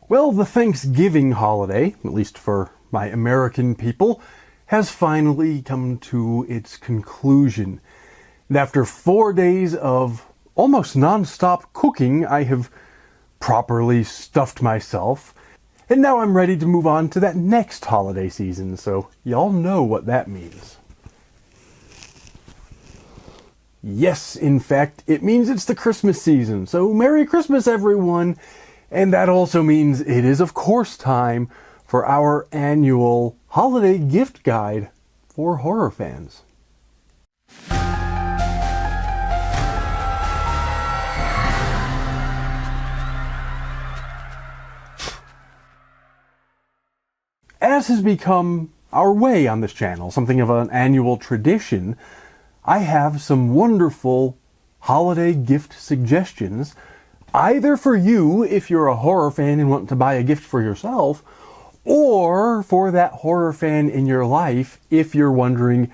Well, the Thanksgiving holiday, at least for my American people, has finally come to its conclusion. And after 4 days of almost non-stop cooking, I have properly stuffed myself. And now I'm ready to move on to that next holiday season, so y'all know what that means. Yes, in fact, it means it's the Christmas season, so Merry Christmas, everyone! And that also means it is, of course, time for our annual holiday gift guide for horror fans. As has become our way on this channel, something of an annual tradition, I have some wonderful holiday gift suggestions, either for you if you're a horror fan and want to buy a gift for yourself, or for that horror fan in your life if you're wondering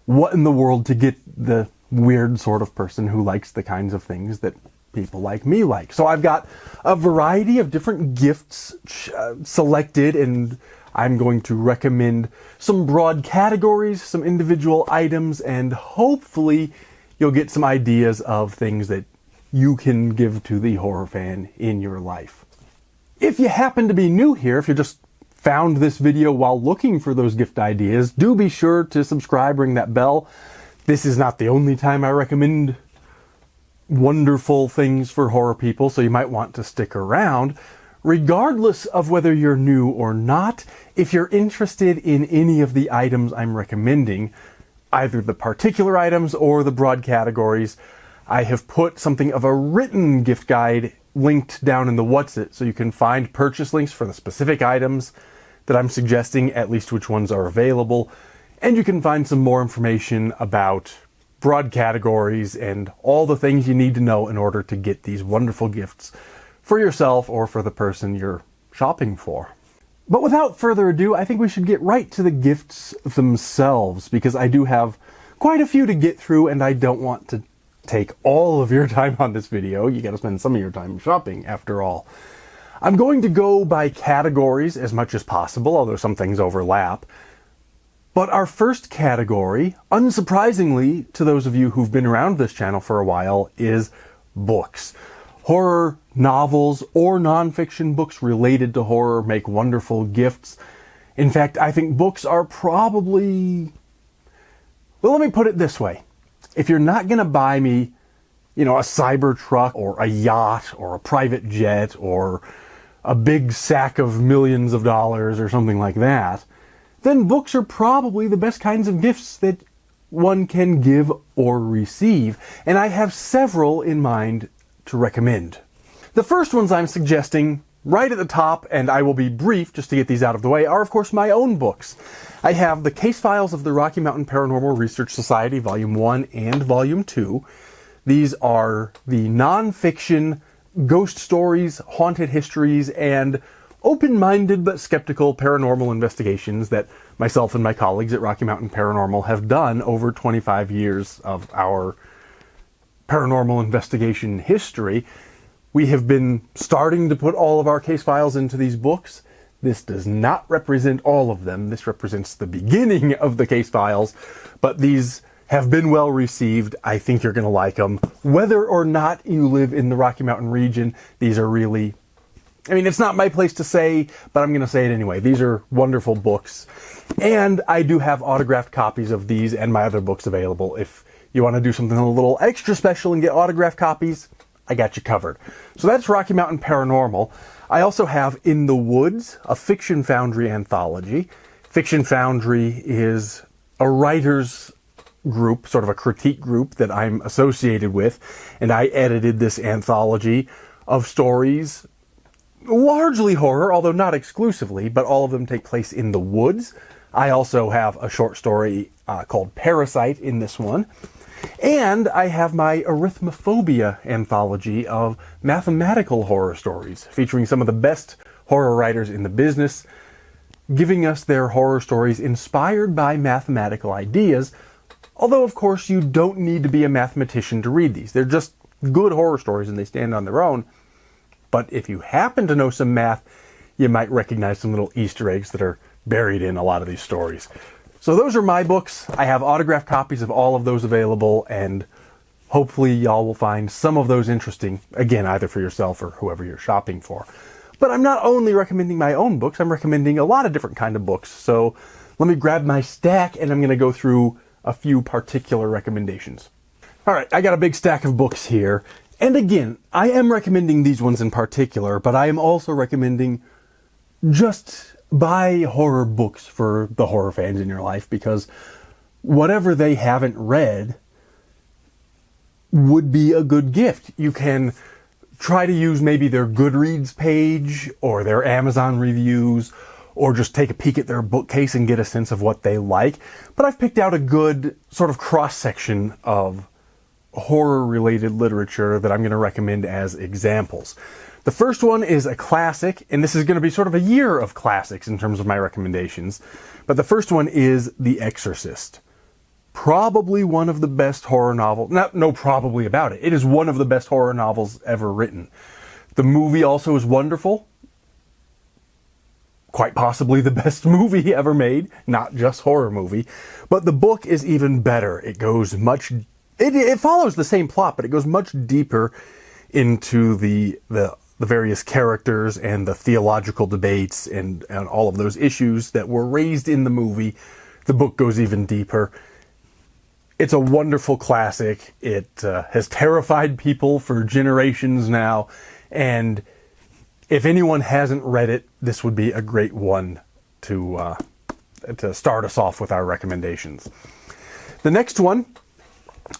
what in the world to get the weird sort of person who likes the kinds of things that people like me like. So I've got a variety of different gifts selected, and I'm going to recommend some broad categories, some individual items, and hopefully you'll get some ideas of things that you can give to the horror fan in your life. If you happen to be new here, if you just found this video while looking for those gift ideas, do be sure to subscribe, ring that bell. This is not the only time I recommend wonderful things for horror people, so you might want to stick around. Regardless of whether you're new or not, if you're interested in any of the items I'm recommending, either the particular items or the broad categories, I have put something of a written gift guide linked down in the What's It, so you can find purchase links for the specific items that I'm suggesting, at least which ones are available, and you can find some more information about broad categories and all the things you need to know in order to get these wonderful gifts for yourself or for the person you're shopping for. But without further ado, I think we should get right to the gifts themselves, because I do have quite a few to get through and I don't want to take all of your time on this video. You gotta spend some of your time shopping, after all. I'm going to go by categories as much as possible, although some things overlap. But our first category, unsurprisingly to those of you who've been around this channel for a while, is books. Horror novels or nonfiction books related to horror make wonderful gifts. In fact, I think books are probably... Well, let me put it this way. If you're not going to buy me, a Cybertruck or a yacht or a private jet or a big sack of millions of dollars or something like that, then books are probably the best kinds of gifts that one can give or receive. And I have several in mind to recommend. The first ones I'm suggesting right at the top, and I will be brief just to get these out of the way, are of course my own books. I have the Case Files of the Rocky Mountain Paranormal Research Society, Volume 1 and Volume 2. These are the non-fiction ghost stories, haunted histories, and open-minded but skeptical paranormal investigations that myself and my colleagues at Rocky Mountain Paranormal have done over 25 years of our paranormal investigation history. We have been starting to put all of our case files into these books. This does not represent all of them. This represents the beginning of the case files, but these have been well received. I think you're going to like them. Whether or not you live in the Rocky Mountain region, these are really... it's not my place to say, but I'm going to say it anyway. These are wonderful books. And I do have autographed copies of these and my other books available. If you want to do something a little extra special and get autographed copies, I got you covered. So that's Rocky Mountain Paranormal. I also have In the Woods, a Fiction Foundry anthology. Fiction Foundry is a writer's group, sort of a critique group that I'm associated with, and I edited this anthology of stories, largely horror, although not exclusively, but all of them take place in the woods. I also have a short story called Parasite in this one. And I have my Arithmophobia anthology of mathematical horror stories, featuring some of the best horror writers in the business, giving us their horror stories inspired by mathematical ideas. Although, of course, you don't need to be a mathematician to read these. They're just good horror stories and they stand on their own. But if you happen to know some math, you might recognize some little Easter eggs that are buried in a lot of these stories. So those are my books. I have autographed copies of all of those available, and hopefully y'all will find some of those interesting, again, either for yourself or whoever you're shopping for. But I'm not only recommending my own books, I'm recommending a lot of different kind of books. So let me grab my stack, and I'm going to go through a few particular recommendations. All right, I got a big stack of books here. And again, I am recommending these ones in particular, but I am also recommending just buy horror books for the horror fans in your life, because whatever they haven't read would be a good gift. You can try to use maybe their Goodreads page or their Amazon reviews, or just take a peek at their bookcase and get a sense of what they like. But I've picked out a good sort of cross-section of horror-related literature that I'm going to recommend as examples. The first one is a classic, and this is going to be sort of a year of classics in terms of my recommendations. But the first one is The Exorcist. Probably one of the best horror novels. No probably about it. It is one of the best horror novels ever written. The movie also is wonderful. Quite possibly the best movie ever made, not just horror movie. But the book is even better. It goes much... It follows the same plot, but it goes much deeper into the various characters and the theological debates and all of those issues that were raised in the movie. The book goes even deeper. It's a wonderful classic. It has terrified people for generations now, and if anyone hasn't read it, this would be a great one to start us off with our recommendations. The next one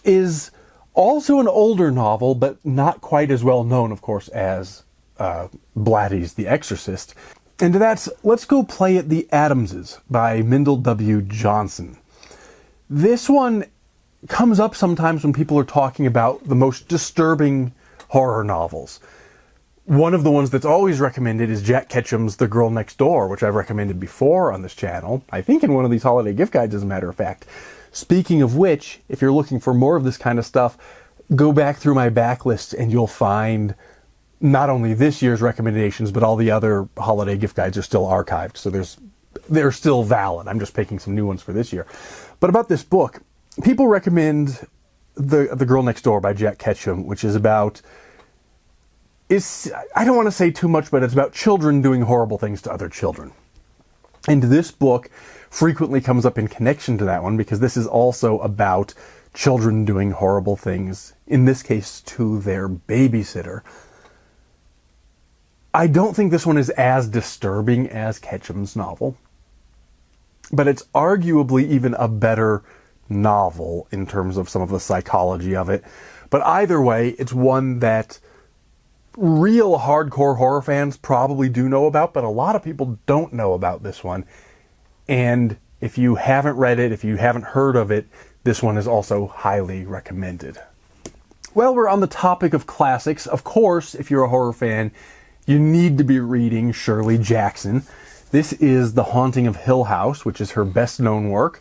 is also an older novel, but not quite as well known, of course, as Blatty's The Exorcist. And that's Let's Go Play at the Adamses by Mendel W. Johnson. This one comes up sometimes when people are talking about the most disturbing horror novels. One of the ones that's always recommended is Jack Ketchum's The Girl Next Door, which I've recommended before on this channel. I think in one of these holiday gift guides, as a matter of fact. Speaking of which, if you're looking for more of this kind of stuff, go back through my backlist and you'll find not only this year's recommendations, but all the other holiday gift guides are still archived. So they're still valid. I'm just picking some new ones for this year. But about this book, people recommend The Girl Next Door by Jack Ketchum, which is about... I don't want to say too much, but it's about children doing horrible things to other children. And this book frequently comes up in connection to that one, because this is also about children doing horrible things, in this case to their babysitter. I don't think this one is as disturbing as Ketchum's novel, but it's arguably even a better novel in terms of some of the psychology of it. But either way, it's one that real hardcore horror fans probably do know about, but a lot of people don't know about this one. And if you haven't read it, if you haven't heard of it, this one is also highly recommended. Well, we're on the topic of classics. Of course, if you're a horror fan, you need to be reading Shirley Jackson. This is The Haunting of Hill House, which is her best-known work.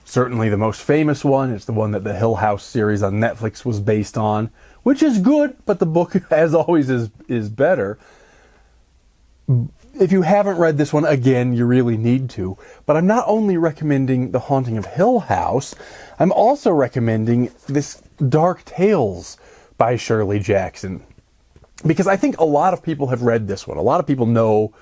Certainly the most famous one. It's the one that the Hill House series on Netflix was based on, which is good, but the book, as always, is better. If you haven't read this one, again, you really need to. But I'm not only recommending The Haunting of Hill House, I'm also recommending this Dark Tales by Shirley Jackson. Because I think a lot of people have read this one. A lot of people know,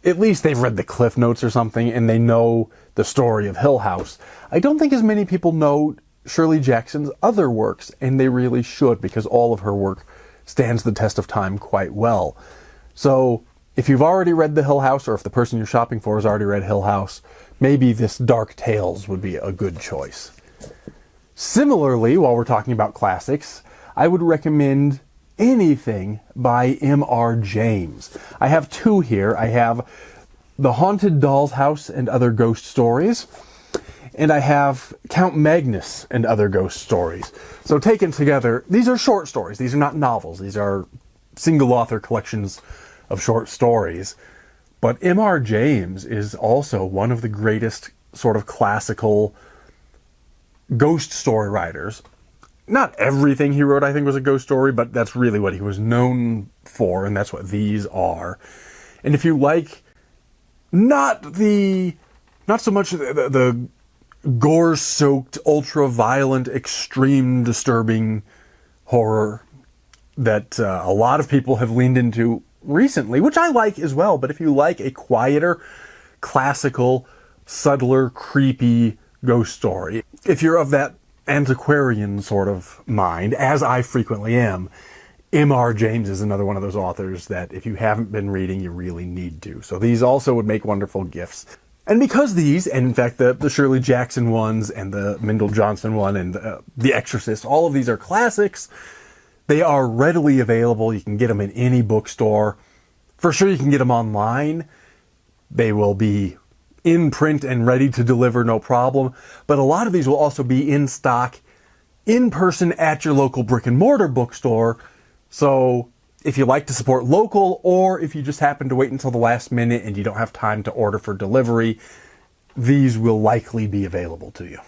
at least they've read the Cliff Notes or something, and they know the story of Hill House. I don't think as many people know Shirley Jackson's other works, and they really should, because all of her work stands the test of time quite well. So if you've already read The Hill House, or if the person you're shopping for has already read Hill House, maybe this Dark Tales would be a good choice. Similarly, while we're talking about classics, I would recommend anything by M.R. James. I have two here. I have The Haunted Doll's House and Other Ghost Stories, and I have Count Magnus and Other Ghost Stories. So taken together, these are short stories. These are not novels. These are single author collections of short stories. But M.R. James is also one of the greatest sort of classical ghost story writers. Not everything he wrote, I think, was a ghost story, but that's really what he was known for, and that's what these are. And if you like not so much the gore-soaked, ultra-violent, extreme, disturbing horror that a lot of people have leaned into recently, which I like as well, but if you like a quieter, classical, subtler, creepy ghost story, if you're of that antiquarian sort of mind, as I frequently am, M.R. James is another one of those authors that if you haven't been reading, you really need to. So these also would make wonderful gifts. And because these, and in fact the Shirley Jackson ones and the Mindell Johnson one and The Exorcist, all of these are classics. They are readily available. You can get them in any bookstore. For sure you can get them online. They will be in print and ready to deliver, no problem. But a lot of these will also be in stock, in person at your local brick and mortar bookstore. So if you like to support local, or if you just happen to wait until the last minute and you don't have time to order for delivery, these will likely be available to you.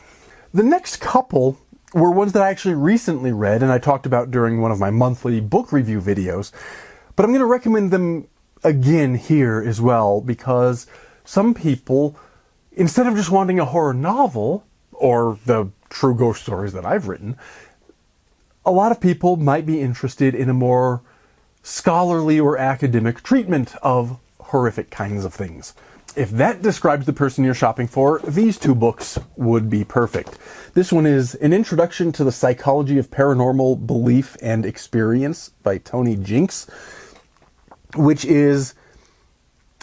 The next couple were ones that I actually recently read and I talked about during one of my monthly book review videos. But I'm going to recommend them again here as well, because some people, instead of just wanting a horror novel, or the true ghost stories that I've written, a lot of people might be interested in a more scholarly or academic treatment of horrific kinds of things. If that describes the person you're shopping for, these two books would be perfect. This one is An Introduction to the Psychology of Paranormal Belief and Experience by Tony Jinks, which is,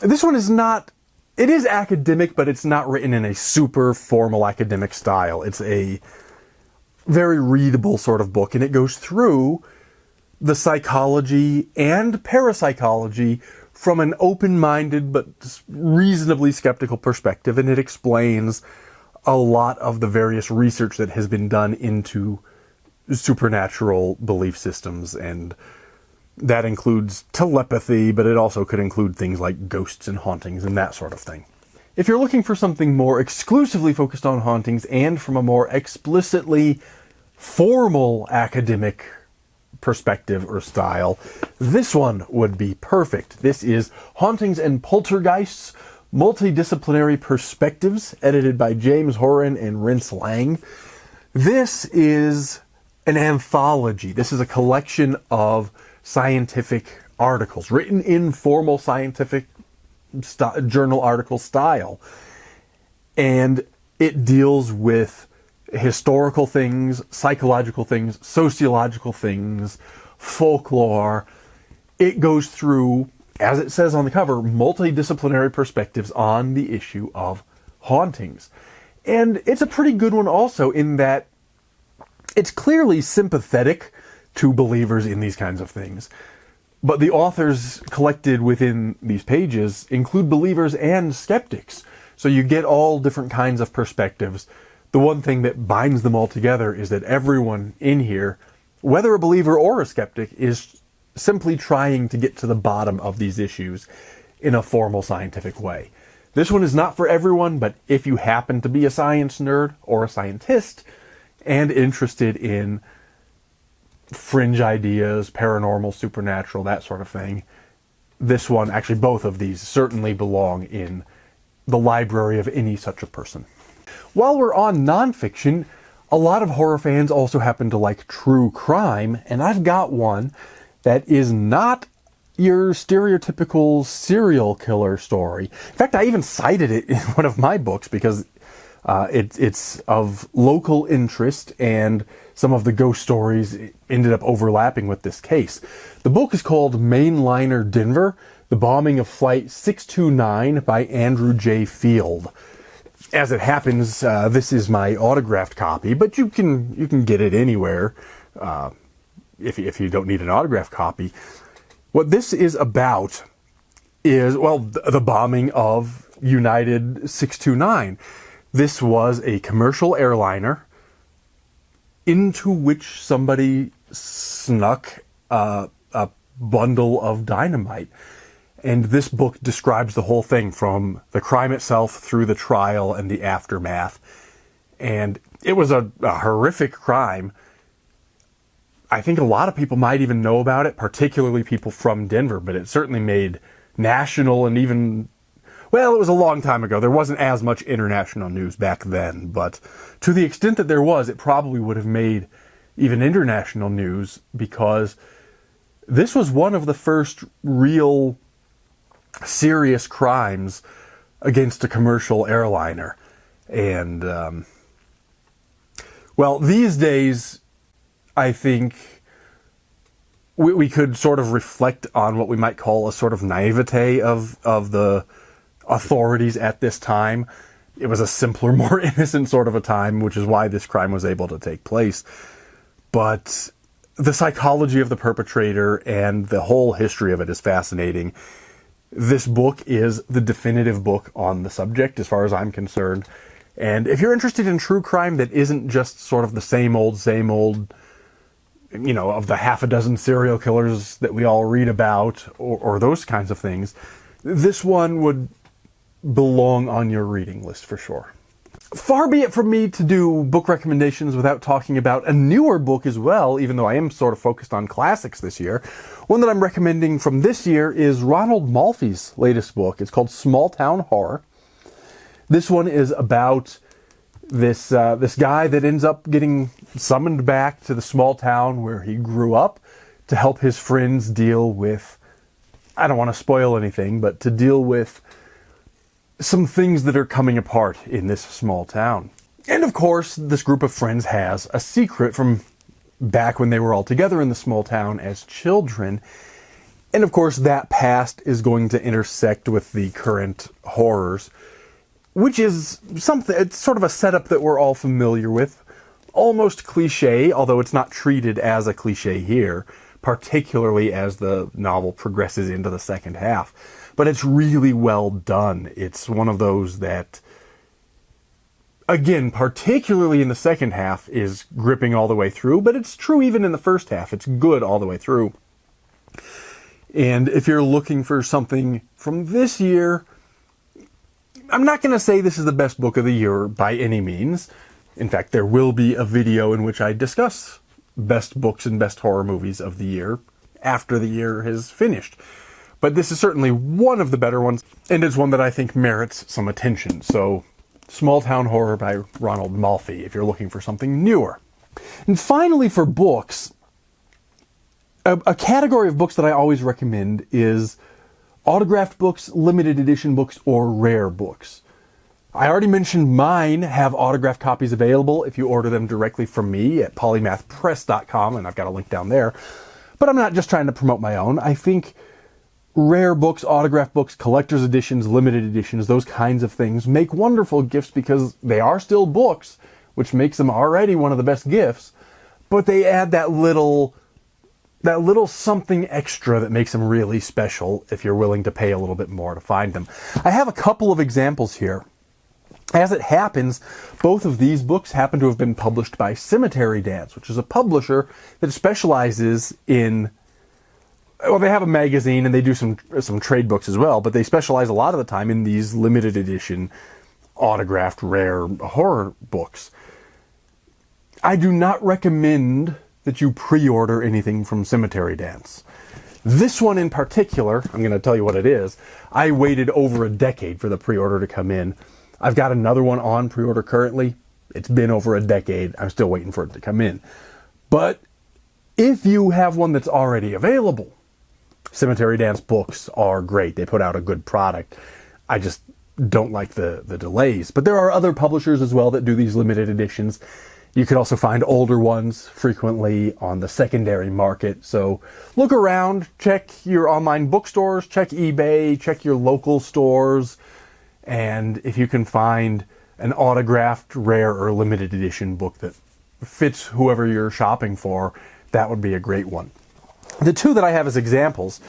this one is not, it is academic, but it's not written in a super formal academic style. It's a very readable sort of book, and it goes through the psychology and parapsychology from an open-minded but reasonably skeptical perspective, and it explains a lot of the various research that has been done into supernatural belief systems, and that includes telepathy, but it also could include things like ghosts and hauntings and that sort of thing. If you're looking for something more exclusively focused on hauntings and from a more explicitly formal academic perspective or style, this one would be perfect. This is Hauntings and Poltergeists, Multidisciplinary Perspectives, edited by James Horan and Rance Lang. This is an anthology. This is a collection of scientific articles written in formal scientific journal article style. And it deals with historical things, psychological things, sociological things, folklore. It goes through, as it says on the cover, multidisciplinary perspectives on the issue of hauntings. And it's a pretty good one also in that it's clearly sympathetic to believers in these kinds of things. But the authors collected within these pages include believers and skeptics. So you get all different kinds of perspectives. The one thing that binds them all together is that everyone in here, whether a believer or a skeptic, is simply trying to get to the bottom of these issues in a formal scientific way. This one is not for everyone, but if you happen to be a science nerd or a scientist and interested in fringe ideas, paranormal, supernatural, that sort of thing, this one, actually both of these, certainly belong in the library of any such a person. While we're on nonfiction, a lot of horror fans also happen to like true crime, and I've got one that is not your stereotypical serial killer story. In fact, I even cited it in one of my books because it's of local interest, and some of the ghost stories ended up overlapping with this case. The book is called Mainliner Denver, The Bombing of Flight 629 by Andrew J. Field. As it happens, this is my autographed copy, but you can get it anywhere if you don't need an autographed copy. What this is about is, well, the bombing of United 629. This was a commercial airliner into which somebody snuck a bundle of dynamite. And this book describes the whole thing from the crime itself through the trial and the aftermath. And it was a horrific crime. I think a lot of people might even know about it, particularly people from Denver, but it certainly made national and even, well, it was a long time ago. There wasn't as much international news back then, but to the extent that there was, it probably would have made even international news, because this was one of the first real serious crimes against a commercial airliner. And, well, these days, I think we could sort of reflect on what we might call a sort of naivete of the authorities at this time. It was a simpler, more innocent sort of a time, which is why this crime was able to take place. But the psychology of the perpetrator and the whole history of it is fascinating. This book is the definitive book on the subject, as far as I'm concerned. And if you're interested in true crime that isn't just sort of the same old, you know, of the half a dozen serial killers that we all read about, or those kinds of things, this one would belong on your reading list for sure. Far be it from me to do book recommendations without talking about a newer book as well, even though I am sort of focused on classics this year. One that I'm recommending from this year is Ronald Malfi's latest book. It's called Small Town Horror. This one is about this guy that ends up getting summoned back to the small town where he grew up to help his friends deal with, I don't want to spoil anything, but to deal with some things that are coming apart in this small town. And of course, this group of friends has a secret from back when they were all together in the small town as children. And of course, that past is going to intersect with the current horrors, which is something, it's sort of a setup that we're all familiar with. Almost cliche, although it's not treated as a cliche here, particularly as the novel progresses into the second half. But it's really well done. It's one of those that, again, particularly in the second half, is gripping all the way through, but it's true even in the first half. It's good all the way through. And if you're looking for something from this year, I'm not going to say this is the best book of the year by any means. In fact, there will be a video in which I discuss best books and best horror movies of the year after the year has finished. But this is certainly one of the better ones, and it's one that I think merits some attention. So, Small Town Horror by Ronald Malfi, if you're looking for something newer. And finally, for books, a category of books that I always recommend is autographed books, limited edition books, or rare books. I already mentioned mine have autographed copies available if you order them directly from me at polymathpress.com, and I've got a link down there. But I'm not just trying to promote my own. I think rare books, autographed books, collector's editions, limited editions, those kinds of things make wonderful gifts because they are still books, which makes them already one of the best gifts, but they add that little something extra that makes them really special if you're willing to pay a little bit more to find them. I have a couple of examples here. As it happens, both of these books happen to have been published by Cemetery Dance, which is a publisher that specializes in, well, they have a magazine and they do some trade books as well, but they specialize a lot of the time in these limited edition, autographed, rare horror books. I do not recommend that you pre-order anything from Cemetery Dance. This one in particular, I'm going to tell you what it is. I waited over a decade for the pre-order to come in. I've got another one on pre-order currently. It's been over a decade. I'm still waiting for it to come in. But if you have one that's already available, Cemetery Dance books are great. They put out a good product. I just don't like the delays. But there are other publishers as well that do these limited editions. You can also find older ones frequently on the secondary market. So look around, check your online bookstores, check eBay, check your local stores. And if you can find an autographed, rare, or limited edition book that fits whoever you're shopping for, that would be a great one. The two that I have as examples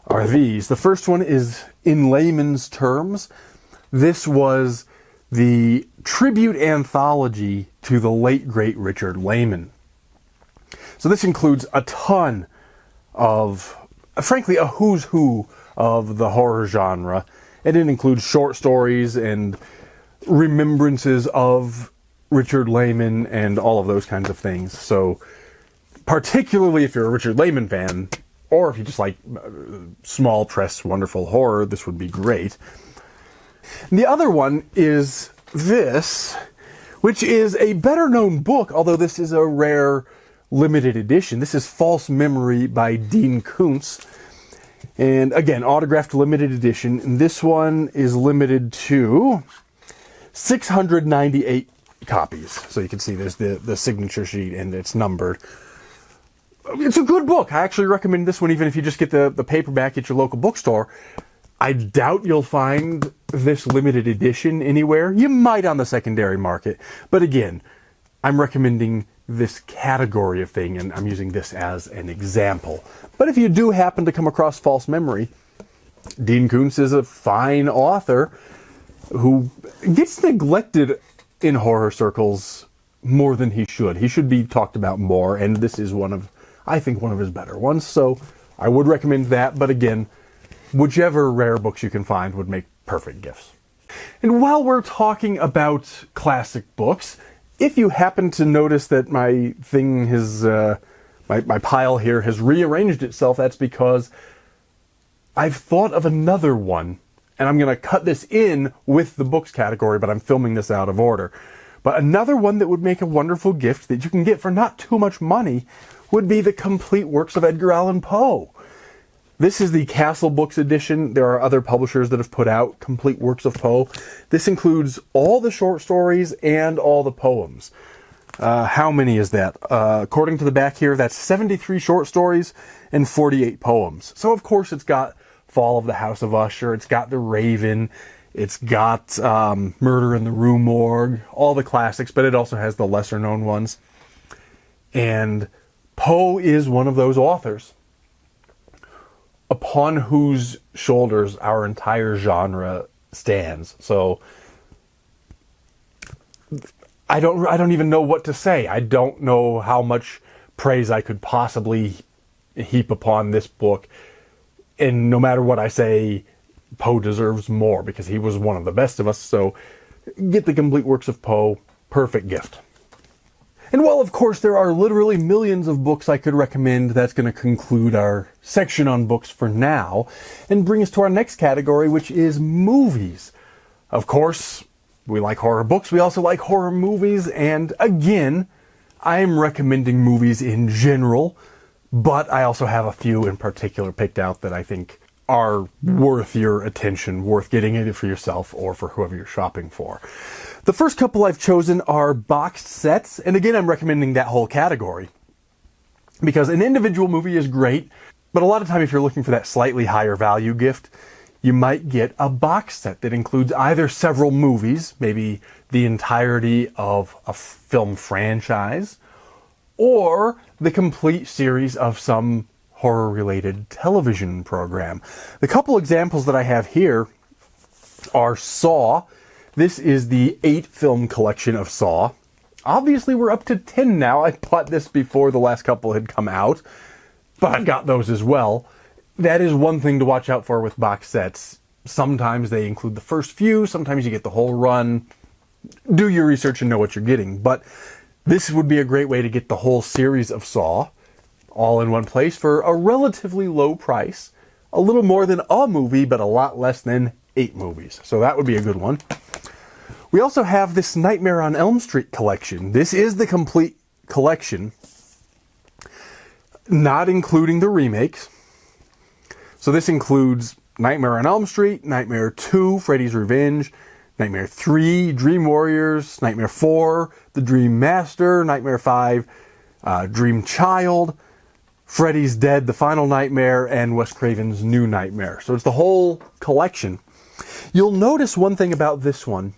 are these. The first one is In Layman's Terms. This was the tribute anthology to the late, great Richard Layman. So this includes a ton of, frankly, a who's who of the horror genre. And it includes short stories and remembrances of Richard Layman and all of those kinds of things. So particularly if you're a Richard Layman fan, Or if you just like small press, wonderful horror, this would be great. And the other one is this, which is a better known book, although this is a rare limited edition. This is False Memory by Dean Koontz. And again, autographed limited edition. And this one is limited to 698 copies. So you can see there's the signature sheet and it's numbered. It's a good book. I actually recommend this one even if you just get the paperback at your local bookstore. I doubt you'll find this limited edition anywhere. You might on the secondary market. But again, I'm recommending this category of thing, and I'm using this as an example. But if you do happen to come across False Memory, Dean Koontz is a fine author who gets neglected in horror circles more than he should. He should be talked about more, and this is I think one of his better ones. So I would recommend that, but again, whichever rare books you can find would make perfect gifts. And while we're talking about classic books, if you happen to notice that my thing has, my pile here has rearranged itself, that's because I've thought of another one, and I'm going to cut this in with the books category, but I'm filming this out of order. But another one that would make a wonderful gift that you can get for not too much money would be the complete works of Edgar Allan Poe. This is the Castle Books edition. There are other publishers that have put out complete works of Poe. This includes all the short stories and all the poems. How many is that? According to the back here, that's 73 short stories and 48 poems. So, of course, it's got Fall of the House of Usher. It's got The Raven. It's got Murder in the Rue Morgue. All the classics, but it also has the lesser-known ones. And Poe is one of those authors upon whose shoulders our entire genre stands. So I don't even know what to say. I don't know how much praise I could possibly heap upon this book. And no matter what I say, Poe deserves more because he was one of the best of us. So get the complete works of Poe. Perfect gift. And while, of course, there are literally millions of books I could recommend, that's going to conclude our section on books for now and bring us to our next category, which is movies. Of course, we like horror books. We also like horror movies. And again, I am recommending movies in general, but I also have a few in particular picked out that I think are worth your attention, worth getting it for yourself or for whoever you're shopping for. The first couple I've chosen are boxed sets, and again, I'm recommending that whole category because an individual movie is great, but a lot of time if you're looking for that slightly higher value gift, you might get a box set that includes either several movies, maybe the entirety of a film franchise, or the complete series of some horror-related television program. The couple examples that I have here are Saw. This is the 8-film collection of Saw. Obviously, we're up to 10 now. I bought this before the last couple had come out, but I've got those as well. That is one thing to watch out for with box sets. Sometimes they include the first few, sometimes you get the whole run. Do your research and know what you're getting. But this would be a great way to get the whole series of Saw all in one place for a relatively low price. A little more than a movie, but a lot less than 8 movies. So that would be a good one. We also have this Nightmare on Elm Street collection. This is the complete collection, not including the remakes. So this includes Nightmare on Elm Street, Nightmare 2, Freddy's Revenge, Nightmare 3, Dream Warriors, Nightmare 4, The Dream Master, Nightmare 5, Dream Child, Freddy's Dead, The Final Nightmare, and Wes Craven's New Nightmare. So it's the whole collection. You'll notice one thing about this one.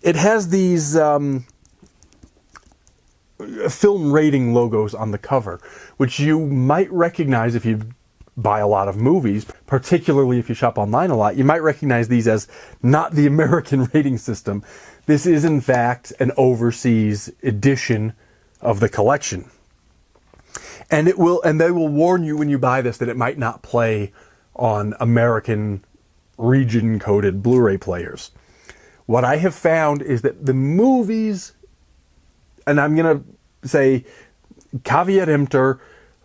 It has these film rating logos on the cover, which you might recognize if you buy a lot of movies, particularly if you shop online a lot. You might recognize these as not the American rating system. This is, in fact, an overseas edition of the collection. And they will warn you when you buy this that it might not play on American region-coded Blu-ray players. What I have found is that the movies, and I'm going to say caveat emptor,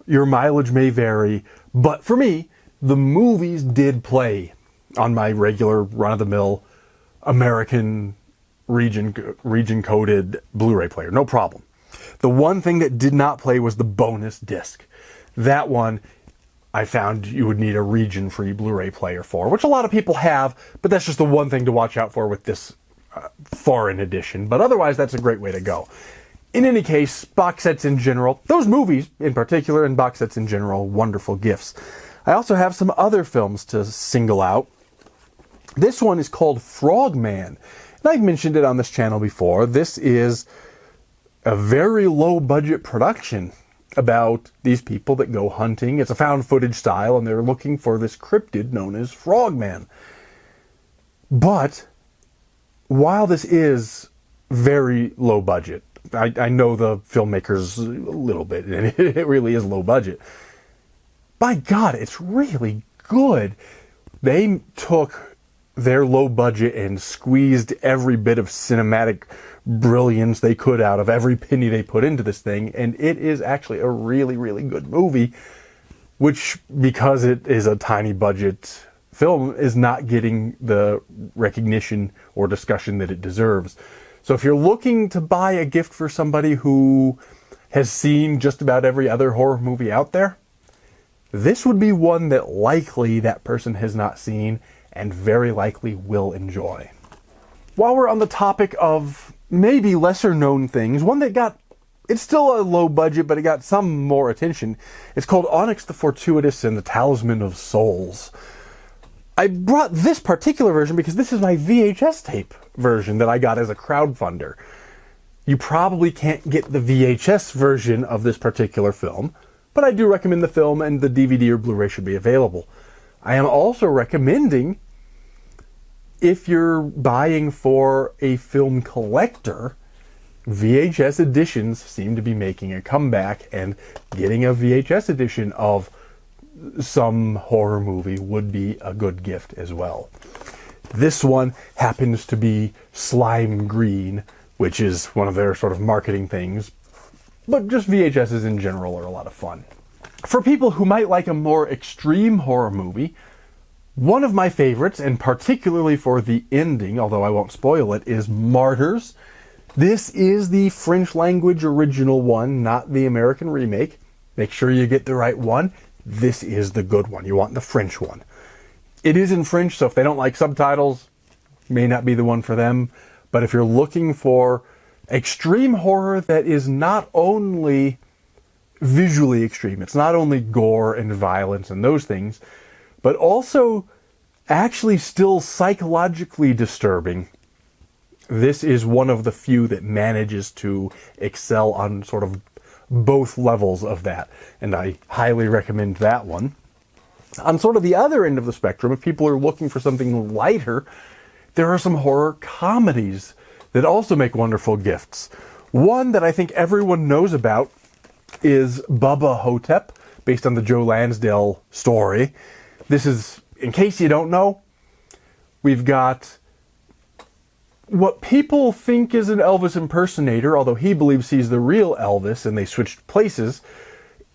your mileage may vary, But for me, the movies did play on my regular run-of-the-mill American region-coded Blu-ray player. No problem. The one thing that did not play was the bonus disc. That one, I found you would need a region-free Blu-ray player for, which a lot of people have, but that's just the one thing to watch out for with this foreign edition. But otherwise, that's a great way to go. In any case, box sets in general, those movies in particular, and box sets in general, wonderful gifts. I also have some other films to single out. This one is called Frogman, and I've mentioned it on this channel before. This is a very low-budget production about these people that go hunting. It's a found footage style, and they're looking for this cryptid known as Frogman. But while this is very low budget, I know the filmmakers a little bit, and it really is low budget. By God, it's really good. They took their low budget and squeezed every bit of cinematic brilliance they could out of every penny they put into this thing, and it is actually a really, really good movie, which, because it is a tiny budget film, is not getting the recognition or discussion that it deserves. So if you're looking to buy a gift for somebody who has seen just about every other horror movie out there, this would be one that likely that person has not seen and very likely will enjoy. While we're on the topic of maybe lesser known things, one that it's still a low budget, but it got some more attention. It's called Onyx the Fortuitous and the Talisman of Souls. I brought this particular version because this is my VHS tape version that I got as a crowdfunder. You probably can't get the VHS version of this particular film, but I do recommend the film, and the DVD or Blu-ray should be available. I am also recommending, if you're buying for a film collector, VHS editions seem to be making a comeback, and getting a VHS edition of some horror movie would be a good gift as well. This one happens to be Slime Green, which is one of their sort of marketing things, but just VHSs in general are a lot of fun. For people who might like a more extreme horror movie, one of my favorites, and particularly for the ending, although I won't spoil it, is Martyrs. This is the French language original one, not the American remake. Make sure you get the right one. This is the good one. You want the French one. It is in French, so if they don't like subtitles, may not be the one for them. But if you're looking for extreme horror that is not only visually extreme, it's not only gore and violence and those things, but also actually still psychologically disturbing, this is one of the few that manages to excel on sort of both levels of that, and I highly recommend that one. On sort of the other end of the spectrum, if people are looking for something lighter, there are some horror comedies that also make wonderful gifts. One that I think everyone knows about is Bubba Hotep, based on the Joe Lansdale story. This is, in case you don't know, we've got what people think is an Elvis impersonator, although he believes he's the real Elvis and they switched places.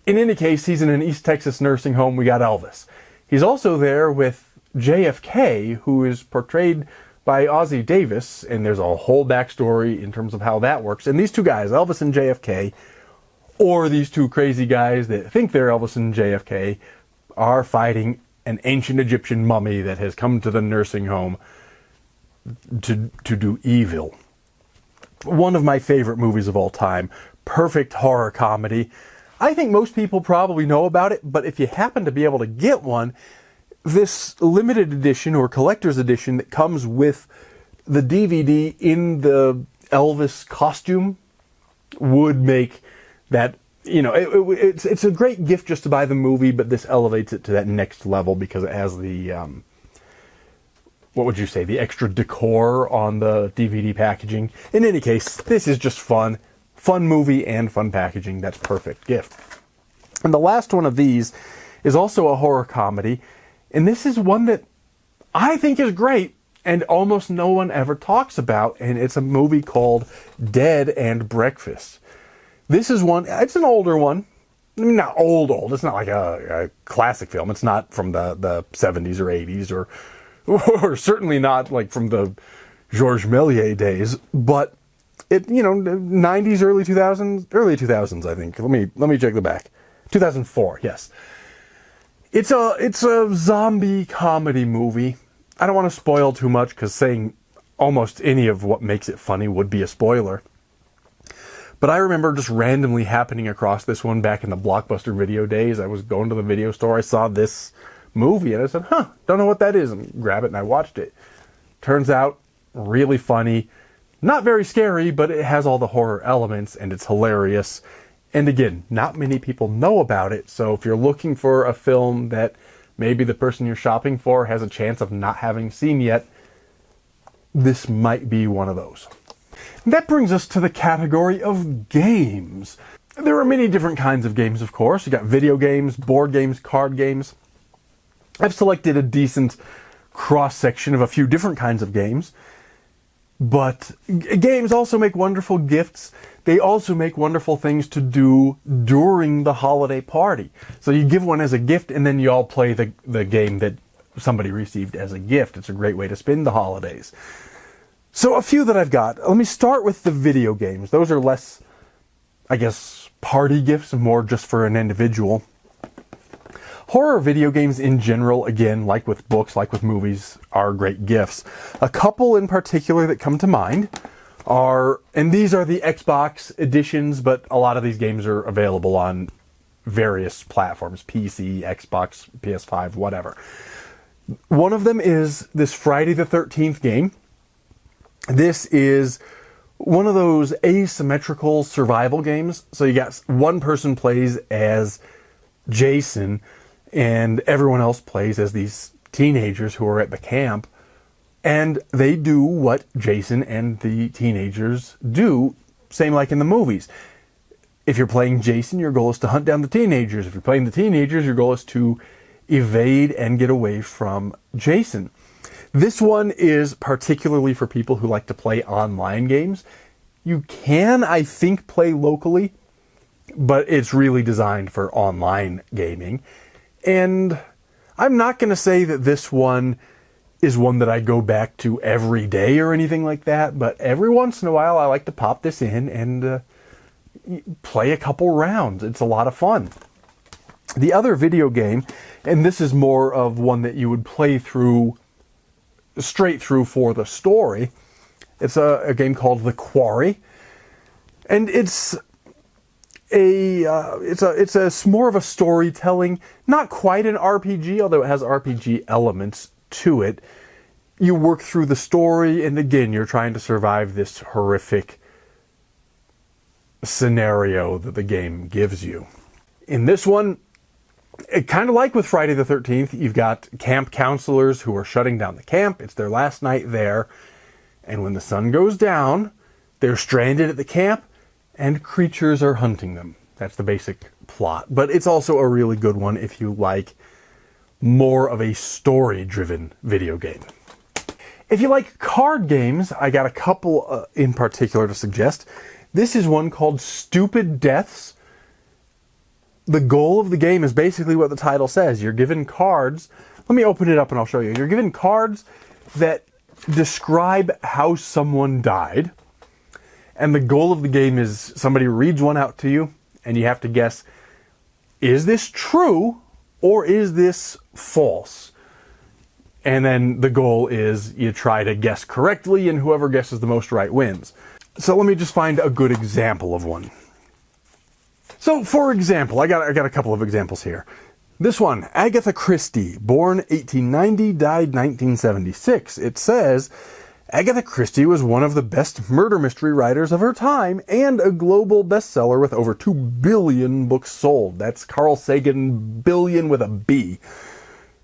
In any case, he's in an East Texas nursing home. We got Elvis. He's also there with JFK, who is portrayed by Ossie Davis, and there's a whole backstory in terms of how that works. And these two guys, Elvis and JFK, or these two crazy guys that think they're Elvis and JFK, are fighting an ancient Egyptian mummy that has come to the nursing home to do evil. One of my favorite movies of all time. Perfect horror comedy. I think most people probably know about it, but if you happen to be able to get one, this limited edition or collector's edition that comes with the DVD in the Elvis costume would make that, you know, it's a great gift just to buy the movie, but this elevates it to that next level because it has the, what would you say, the extra decor on the DVD packaging. In any case, this is just fun. Fun movie and fun packaging. That's perfect gift. And the last one of these is also a horror comedy. And this is one that I think is great and almost no one ever talks about. And it's a movie called Dead and Breakfast. This is one, it's an older one. I mean, not old. It's not like a classic film. It's not from the 70s or 80s or certainly not like from the Georges Méliès days, but it, 90s, early 2000s, I think. Let me check the back. 2004, yes. It's a zombie comedy movie. I don't want to spoil too much because saying almost any of what makes it funny would be a spoiler. But I remember just randomly happening across this one back in the Blockbuster video days. I was going to the video store, I saw this movie, and I said, don't know what that is, and grab it, and I watched it. Turns out, really funny. Not very scary, but it has all the horror elements, and it's hilarious. And again, not many people know about it, so if you're looking for a film that maybe the person you're shopping for has a chance of not having seen yet, this might be one of those. That brings us to the category of games. There are many different kinds of games, of course. You got video games, board games, card games. I've selected a decent cross-section of a few different kinds of games. But games also make wonderful gifts. They also make wonderful things to do during the holiday party. So you give one as a gift, and then you all play the game that somebody received as a gift. It's a great way to spend the holidays. So a few that I've got. Let me start with the video games. Those are less, I guess, party gifts, and more just for an individual. Horror video games in general, again, like with books, like with movies, are great gifts. A couple in particular that come to mind are, and these are the Xbox editions, but a lot of these games are available on various platforms, PC, Xbox, PS5, whatever. One of them is this Friday the 13th game. This is one of those asymmetrical survival games. So you got one person plays as Jason, and everyone else plays as these teenagers who are at the camp. And they do what Jason and the teenagers do, same like in the movies. If you're playing Jason, your goal is to hunt down the teenagers. If you're playing the teenagers, your goal is to evade and get away from Jason. This one is particularly for people who like to play online games. You can, I think, play locally, but it's really designed for online gaming. And I'm not going to say that this one is one that I go back to every day or anything like that, but every once in a while I like to pop this in and play a couple rounds. It's a lot of fun. The other video game, and this is more of one that you would play through straight through for the story. It's a game called The Quarry, and it's more of a storytelling, not quite an RPG, although it has RPG elements to it. You work through the story, and again, you're trying to survive this horrific scenario that the game gives you. In this one, kind of like with Friday the 13th, you've got camp counselors who are shutting down the camp. It's their last night there. And when the sun goes down, they're stranded at the camp and creatures are hunting them. That's the basic plot. But it's also a really good one if you like more of a story-driven video game. If you like card games, I got a couple in particular to suggest. This is one called Stupid Deaths. The goal of the game is basically what the title says. You're given cards. Let me open it up and I'll show you. You're given cards that describe how someone died. And the goal of the game is somebody reads one out to you and you have to guess, is this true or is this false? And then the goal is you try to guess correctly, and whoever guesses the most right wins. So let me just find a good example of one. So, for example, I got a couple of examples here. This one, Agatha Christie, born 1890, died 1976. It says, Agatha Christie was one of the best murder mystery writers of her time and a global bestseller with over 2 billion books sold. That's Carl Sagan, billion with a B.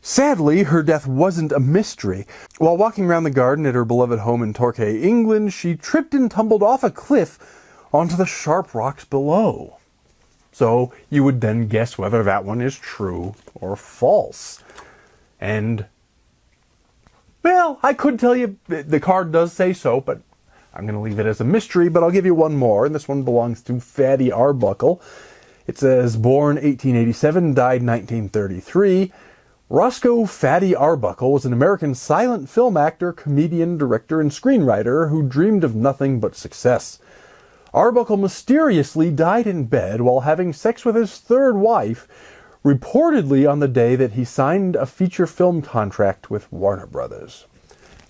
Sadly, her death wasn't a mystery. While walking around the garden at her beloved home in Torquay, England, she tripped and tumbled off a cliff onto the sharp rocks below. So you would then guess whether that one is true or false. And, well, I could tell you the card does say so, but I'm going to leave it as a mystery. But I'll give you one more, and this one belongs to Fatty Arbuckle. It says, born 1887, died 1933. Roscoe Fatty Arbuckle was an American silent film actor, comedian, director, and screenwriter who dreamed of nothing but success. Arbuckle mysteriously died in bed while having sex with his third wife, reportedly on the day that he signed a feature film contract with Warner Brothers.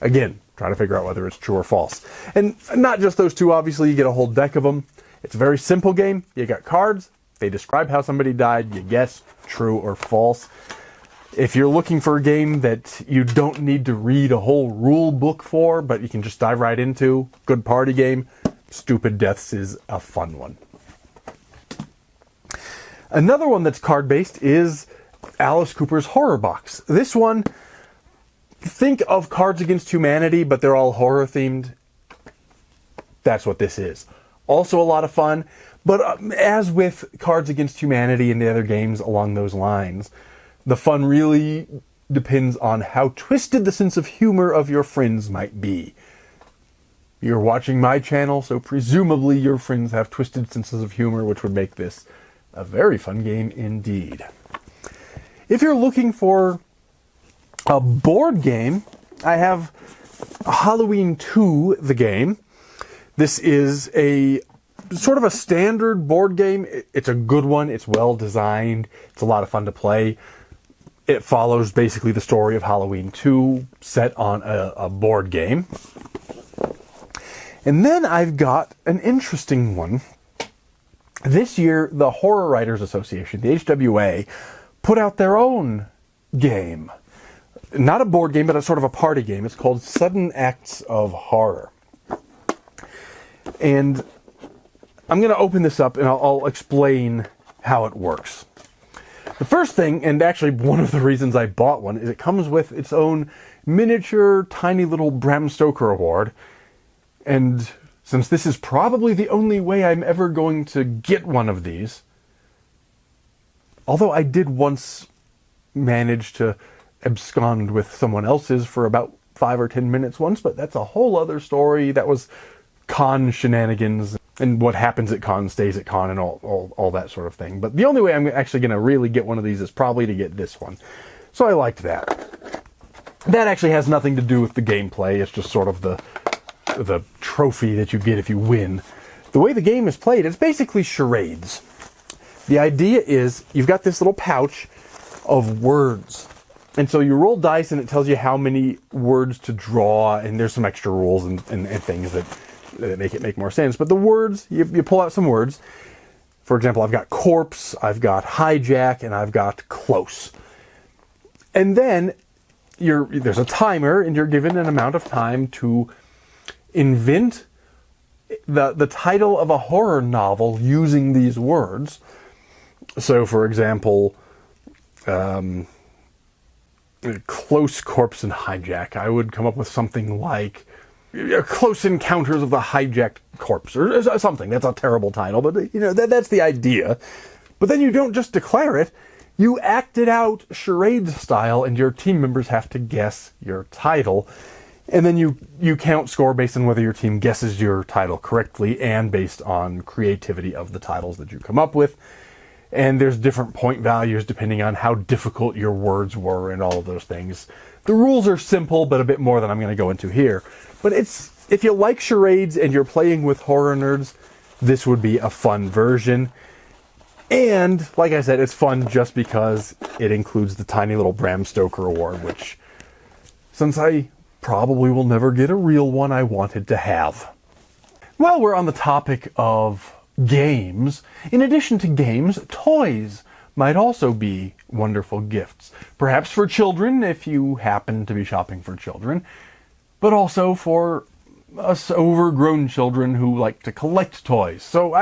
Again, trying to figure out whether it's true or false. And not just those two, obviously, you get a whole deck of them. It's a very simple game. You got cards. They describe how somebody died. You guess true or false. If you're looking for a game that you don't need to read a whole rule book for, but you can just dive right into, good party game, Stupid Deaths is a fun one. Another one that's card-based is Alice Cooper's Horror Box. This one, think of Cards Against Humanity, but they're all horror-themed. That's what this is. Also a lot of fun, but as with Cards Against Humanity and the other games along those lines, the fun really depends on how twisted the sense of humor of your friends might be. You're watching my channel, so presumably your friends have twisted senses of humor, which would make this a very fun game indeed. If you're looking for a board game, I have Halloween 2, the game. This is a sort of a standard board game. It's a good one. It's well designed. It's a lot of fun to play. It follows basically the story of Halloween 2 set on a board game. And then I've got an interesting one. This year, the Horror Writers Association, the HWA, put out their own game. Not a board game, but a sort of a party game. It's called Sudden Acts of Horror. And I'm going to open this up and I'll explain how it works. The first thing, and actually one of the reasons I bought one, is it comes with its own miniature, tiny little Bram Stoker award. And since this is probably the only way I'm ever going to get one of these, although I did once manage to abscond with someone else's for about 5 or 10 minutes once, but that's a whole other story. That was con shenanigans, and what happens at con stays at con, and all that sort of thing. But the only way I'm actually going to really get one of these is probably to get this one. So I liked that. That actually has nothing to do with the gameplay. It's just sort of the trophy that you get if you win. The way the game is played, it's basically charades. The idea is you've got this little pouch of words. And so you roll dice and it tells you how many words to draw, and there's some extra rules and things that make it make more sense. But the words, you pull out some words. For example, I've got corpse, I've got hijack, and I've got close. And then there's a timer, and you're given an amount of time to invent the title of a horror novel using these words. So, for example, close, corpse, and hijack. I would come up with something like Close Encounters of the Hijacked Corpse, or something. That's a terrible title, but that's the idea. But then you don't just declare it, you act it out charade style, and your team members have to guess your title. And then you count score based on whether your team guesses your title correctly and based on creativity of the titles that you come up with. And there's different point values depending on how difficult your words were and all of those things. The rules are simple, but a bit more than I'm going to go into here. But if you like charades and you're playing with horror nerds, this would be a fun version. And, like I said, it's fun just because it includes the tiny little Bram Stoker award, which, since I probably will never get a real one, I wanted to have. While we're on the topic of games, in addition to games, toys might also be wonderful gifts. Perhaps for children, if you happen to be shopping for children, but also for us overgrown children who like to collect toys. So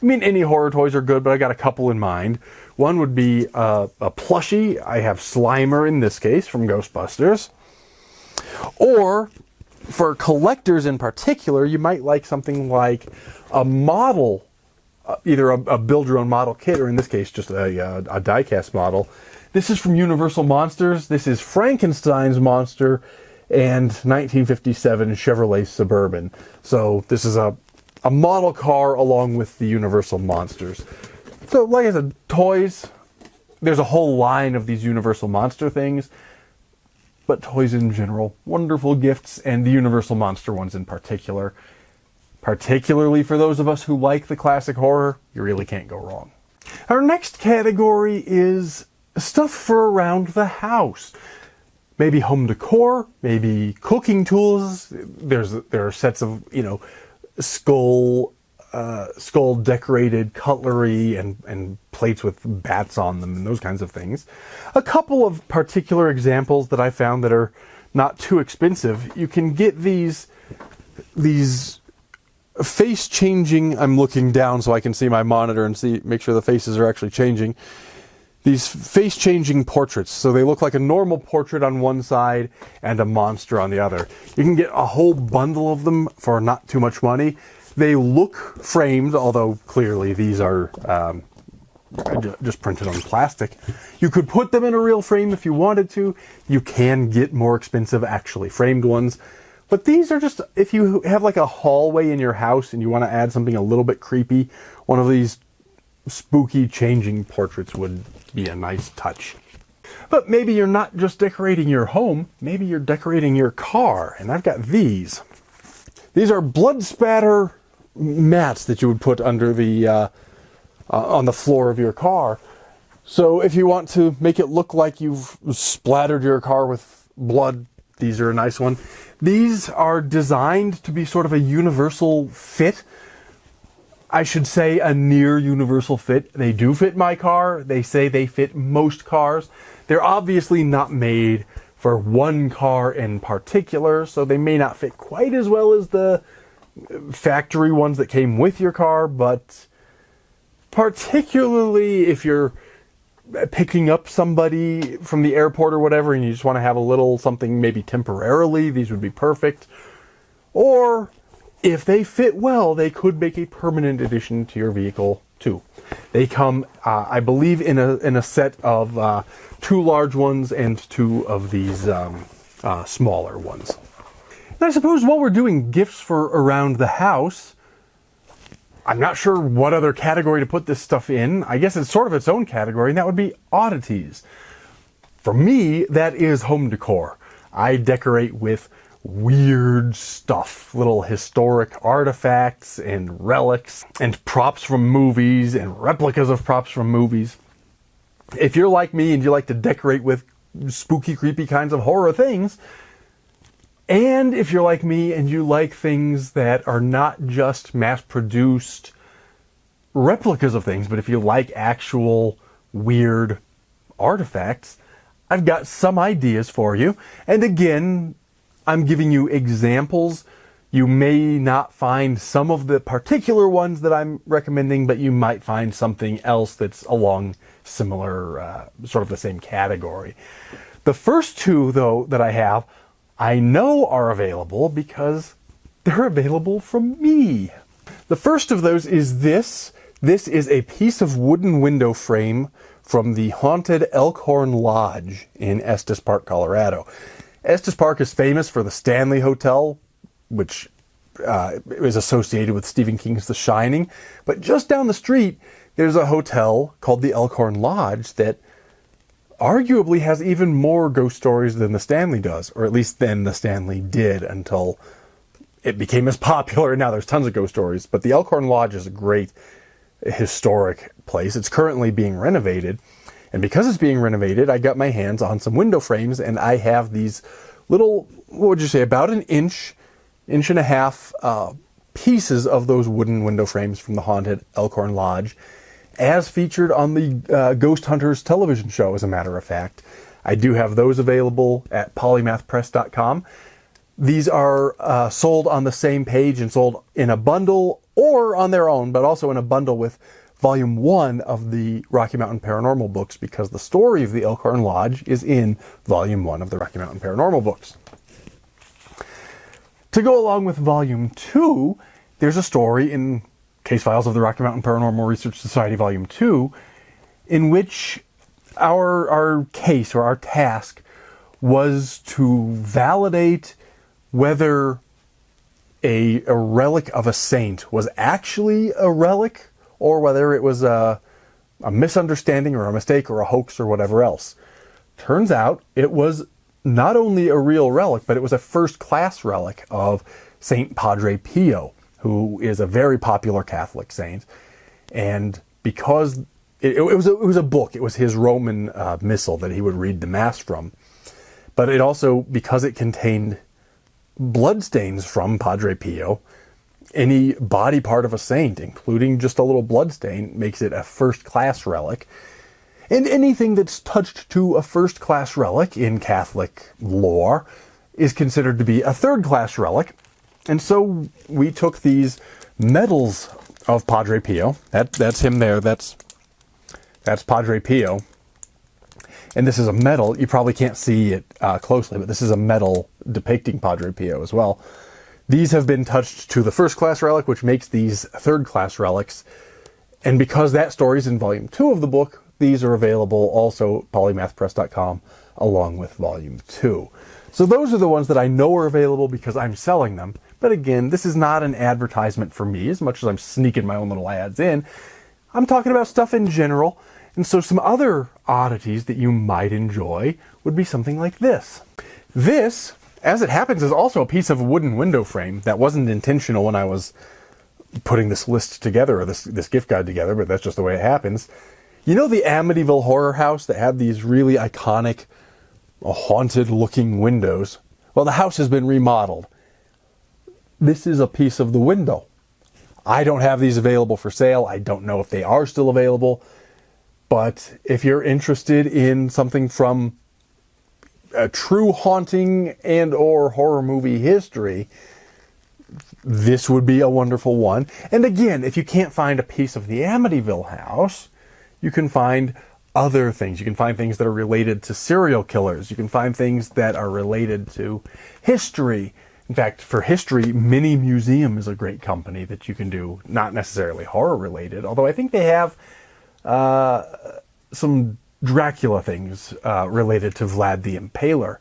any horror toys are good, but I got a couple in mind. One would be a plushie. I have Slimer in this case from Ghostbusters. Or, for collectors in particular, you might like something like a model, either a build-your-own model kit, or in this case, just a die-cast model. This is from Universal Monsters. This is Frankenstein's monster and 1957 Chevrolet Suburban. So this is a model car along with the Universal Monsters. So, like I said, toys. There's a whole line of these Universal Monster things. But toys in general, wonderful gifts, and the Universal Monster ones in particular. Particularly for those of us who like the classic horror, you really can't go wrong. Our next category is stuff for around the house. Maybe home decor, maybe cooking tools. There are sets of, skull decorated cutlery and plates with bats on them and those kinds of things. A couple of particular examples that I found that are not too expensive. You can get these face changing. I'm looking down so I can see my monitor and make sure the faces are actually changing. These face changing portraits. So they look like a normal portrait on one side and a monster on the other. You can get a whole bundle of them for not too much money. They look framed, although clearly these are just printed on plastic. You could put them in a real frame if you wanted to. You can get more expensive actually framed ones. But these are just, if you have like a hallway in your house and you want to add something a little bit creepy, one of these spooky changing portraits would be a nice touch. But maybe you're not just decorating your home, maybe you're decorating your car. And I've got these. These are blood spatter mats that you would put under the on the floor of your car. So if you want to make it look like you've splattered your car with blood, these are a nice one. These are designed to be sort of a universal fit. I should say a near universal fit. They do fit my car. They say they fit most cars. They're obviously not made for one car in particular, so they may not fit quite as well as the factory ones that came with your car, but particularly if you're picking up somebody from the airport or whatever and you just want to have a little something maybe temporarily, these would be perfect. Or if they fit well, they could make a permanent addition to your vehicle too. They come, I believe, in a set of 2 large ones and 2 of these smaller ones. And I suppose while we're doing gifts for around the house, I'm not sure what other category to put this stuff in. I guess it's sort of its own category, and that would be oddities. For me, that is home decor. I decorate with weird stuff, little historic artifacts and relics and props from movies and replicas of props from movies. If you're like me and you like to decorate with spooky, creepy kinds of horror things, and if you're like me and you like things that are not just mass-produced replicas of things, but if you like actual weird artifacts, I've got some ideas for you. And again, I'm giving you examples. You may not find some of the particular ones that I'm recommending, but you might find something else that's along similar, sort of the same category. The first 2, though, that I have, I know are available because they're available from me. The first of those is this. This is a piece of wooden window frame from the haunted Elkhorn Lodge in Estes Park, Colorado. Estes Park is famous for the Stanley Hotel, which is associated with Stephen King's The Shining. But just down the street, there's a hotel called the Elkhorn Lodge that arguably has even more ghost stories than the Stanley does, or at least than the Stanley did until it became as popular. Now there's tons of ghost stories, but the Elkhorn Lodge is a great historic place. It's currently being renovated, and because it's being renovated, I got my hands on some window frames, and I have these little, what would you say, about an inch and a half pieces of those wooden window frames from the haunted Elkhorn Lodge, as featured on the Ghost Hunters television show, as a matter of fact. I do have those available at polymathpress.com. These are sold on the same page and sold in a bundle or on their own, but also in a bundle with Volume 1 of the Rocky Mountain Paranormal books, because the story of the Elkhorn Lodge is in Volume 1 of the Rocky Mountain Paranormal books. To go along with Volume 2, there's a story in Case Files of the Rocky Mountain Paranormal Research Society, Volume 2, in which our case, or our task, was to validate whether a relic of a saint was actually a relic, or whether it was a misunderstanding or a mistake or a hoax or whatever else. Turns out it was not only a real relic, but it was a first-class relic of Saint Padre Pio, who is a very popular Catholic saint. And because it was a book, it was his Roman missal that he would read the Mass from. But it also, because it contained bloodstains from Padre Pio, any body part of a saint, including just a little bloodstain, makes it a first-class relic. And anything that's touched to a first-class relic in Catholic lore is considered to be a third-class relic. And so we took these medals of Padre Pio. That's him there. That's Padre Pio. And this is a medal. You probably can't see it closely, but this is a medal depicting Padre Pio as well. These have been touched to the first-class relic, which makes these third-class relics. And because that story is in Volume 2 of the book, these are available also at polymathpress.com along with Volume 2. So those are the ones that I know are available because I'm selling them. But again, this is not an advertisement for me as much as I'm sneaking my own little ads in. I'm talking about stuff in general. And so some other oddities that you might enjoy would be something like this. This, as it happens, is also a piece of wooden window frame. That wasn't intentional when I was putting this list together, or this gift guide together, but that's just the way it happens. You know the Amityville horror house that had these really iconic, haunted-looking windows? Well, the house has been remodeled. This is a piece of the window. I don't have these available for sale. I don't know if they are still available. But if you're interested in something from a true haunting and or horror movie history, this would be a wonderful one. And again, if you can't find a piece of the Amityville house, you can find other things. You can find things that are related to serial killers. You can find things that are related to history. In fact, for history, Mini Museum is a great company that you can do, not necessarily horror related, although I think they have some Dracula things related to Vlad the Impaler.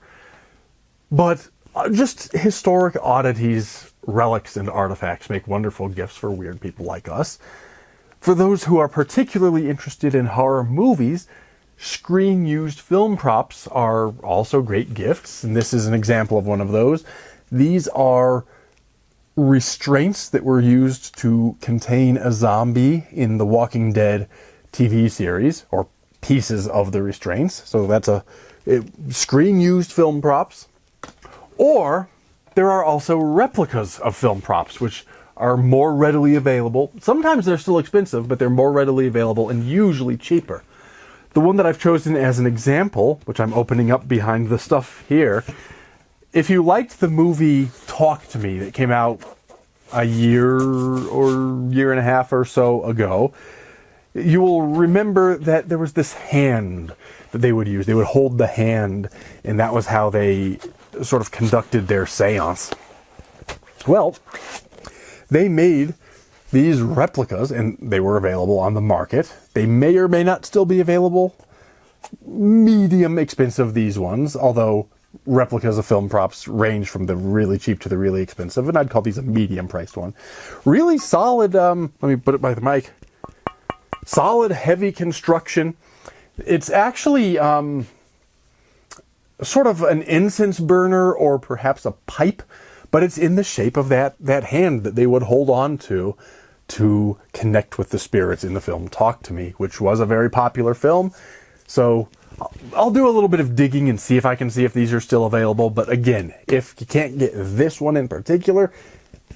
But just historic oddities, relics, and artifacts make wonderful gifts for weird people like us. For those who are particularly interested in horror movies, screen-used film props are also great gifts, and this is an example of one of those. These are restraints that were used to contain a zombie in the Walking Dead TV series, or pieces of the restraints. So that's screen-used film props. Or there are also replicas of film props, which are more readily available. Sometimes they're still expensive, but they're more readily available and usually cheaper. The one that I've chosen as an example, which I'm opening up behind the stuff here, if you liked the movie Talk to Me that came out a year and a half or so ago, you will remember that there was this hand that they would use. They would hold the hand, and that was how they sort of conducted their seance. Well, they made these replicas, and they were available on the market. They may or may not still be available. Medium expensive, these ones, although replicas of film props range from the really cheap to the really expensive, and I'd call these a medium-priced one. Really solid, let me put it by the mic. Solid, heavy construction. It's actually sort of an incense burner or perhaps a pipe, but it's in the shape of that hand that they would hold on to connect with the spirits in the film Talk to Me, which was a very popular film. So I'll do a little bit of digging and see if I can see if these are still available. But again, if you can't get this one in particular,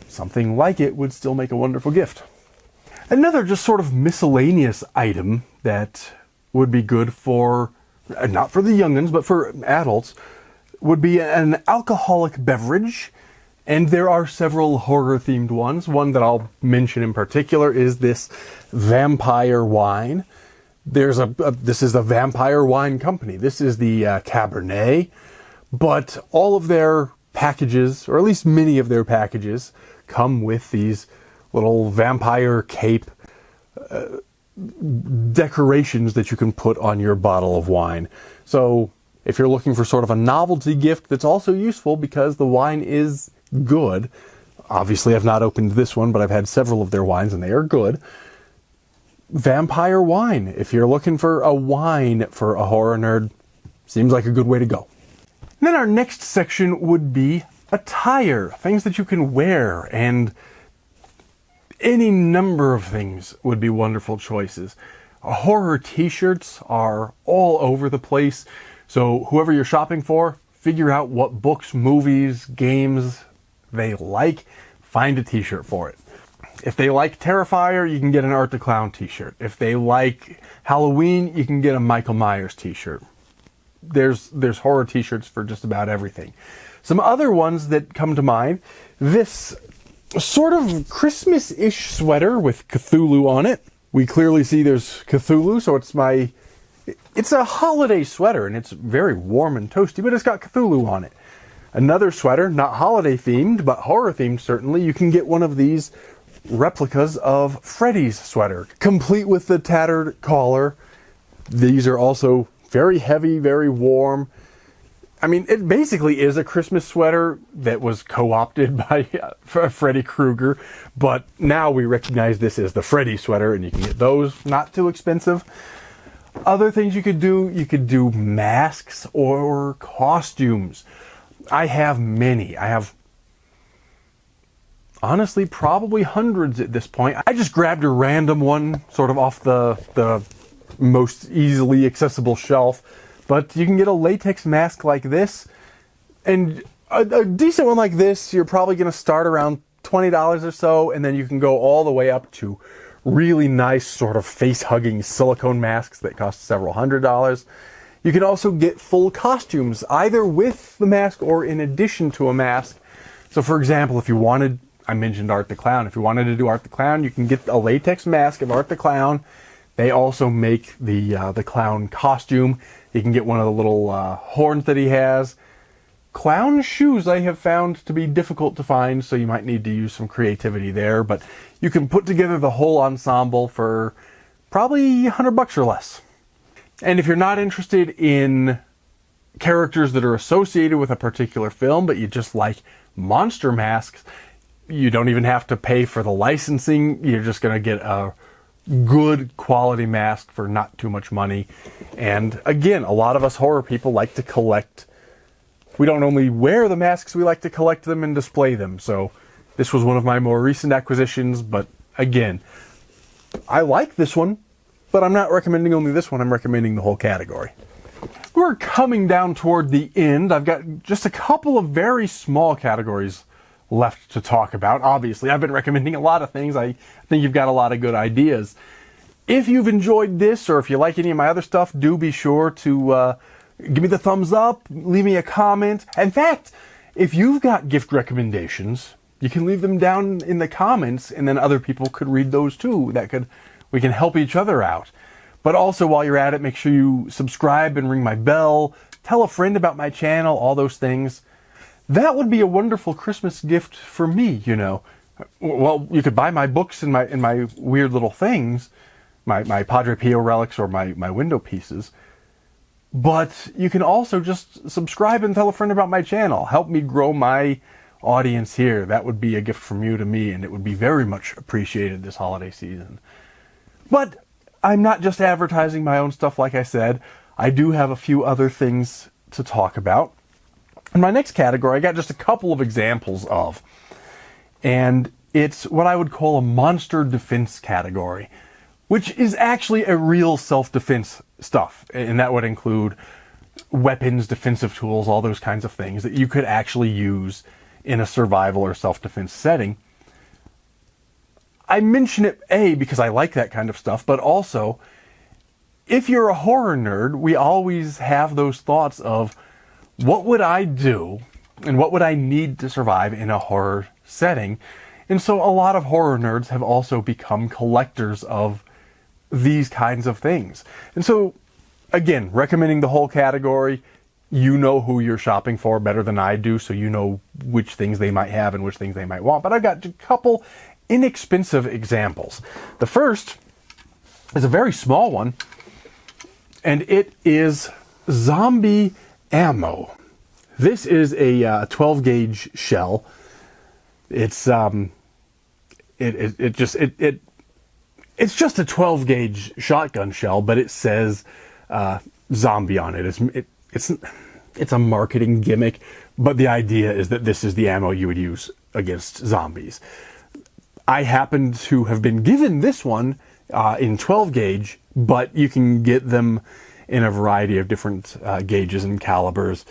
something like it would still make a wonderful gift. Another just sort of miscellaneous item that would be good for, not for the young'uns, but for adults, would be an alcoholic beverage. And there are several horror-themed ones. One that I'll mention in particular is this vampire wine. This is a vampire wine company. This is the Cabernet. But all of their packages, or at least many of their packages, come with these little vampire cape decorations that you can put on your bottle of wine. So if you're looking for sort of a novelty gift that's also useful because the wine is good, obviously I've not opened this one, but I've had several of their wines and they are good. vampire wine. If you're looking for a wine for a horror nerd, seems like a good way to go. And then our next section would be attire, things that you can wear, and any number of things would be wonderful choices. Horror t-shirts are all over the place, so whoever you're shopping for, figure out what books, movies, games they like, find a t-shirt for it. If they like Terrifier, you can get an Art the Clown t-shirt. If they like Halloween, you can get a Michael Myers t-shirt. There's horror t-shirts for just about everything. Some other ones that come to mind, this sort of Christmas-ish sweater with Cthulhu on it. We clearly see there's Cthulhu, so it's a holiday sweater, and it's very warm and toasty, but it's got Cthulhu on it. Another sweater, not holiday themed, but horror themed certainly. You can get one of these replicas of Freddy's sweater, complete with the tattered collar. These are also very heavy, very warm. I mean, it basically is a Christmas sweater that was co-opted by Freddy Krueger, but now we recognize this as the Freddy sweater, and you can get those, not too expensive. Other things you could do masks or costumes. I have many. I have, honestly, probably hundreds at this point. I just grabbed a random one, sort of off the most easily accessible shelf. But you can get a latex mask like this, and a decent one like this, you're probably going to start around $20 or so, and then you can go all the way up to really nice sort of face-hugging silicone masks that cost several $100s. You can also get full costumes, either with the mask or in addition to a mask. So for example, if you wanted, I mentioned Art the Clown, if you wanted to do Art the Clown, you can get a latex mask of Art the Clown. They also make the clown costume. You can get one of the little horns that he has. Clown shoes I have found to be difficult to find, so you might need to use some creativity there. But you can put together the whole ensemble for probably $100 or less. And if you're not interested in characters that are associated with a particular film, but you just like monster masks, you don't even have to pay for the licensing. You're just going to get a good quality mask for not too much money. And again, a lot of us horror people like to collect. We don't only wear the masks, we like to collect them and display them. So this was one of my more recent acquisitions, but again, I like this one, but I'm not recommending only this one, I'm recommending the whole category. We're coming down toward the end. I've got just a couple of very small categories left to talk about. Obviously, I've been recommending a lot of things. I think you've got a lot of good ideas. If you've enjoyed this, or if you like any of my other stuff, do be sure to give me the thumbs up, leave me a comment. In fact, if you've got gift recommendations, you can leave them down in the comments, and then other people could read those too. We can help each other out. But also, while you're at it, make sure you subscribe and ring my bell, tell a friend about my channel, all those things. That would be a wonderful Christmas gift for me, you know. Well, you could buy my books and my weird little things, my Padre Pio relics or my window pieces. But you can also just subscribe and tell a friend about my channel. Help me grow my audience here. That would be a gift from you to me, and it would be very much appreciated this holiday season. But I'm not just advertising my own stuff, like I said. I do have a few other things to talk about. In my next category, I got just a couple of examples of. And it's what I would call a monster defense category, which is actually a real self-defense stuff. And that would include weapons, defensive tools, all those kinds of things that you could actually use in a survival or self-defense setting. I mention it, A, because I like that kind of stuff, but also, if you're a horror nerd, we always have those thoughts of, what would I do and what would I need to survive in a horror setting? And so a lot of horror nerds have also become collectors of these kinds of things. And so, again, recommending the whole category. You know who you're shopping for better than I do, so you know which things they might have and which things they might want. But I've got a couple inexpensive examples. The first is a very small one, and it is zombie ammo. This is a 12 gauge shell. It's It's just a 12 gauge shotgun shell, but it says zombie on it. It's a marketing gimmick, but the idea is that this is the ammo you would use against zombies. I happen to have been given this one in 12 gauge, but you can get them in a variety of different gauges and calibers.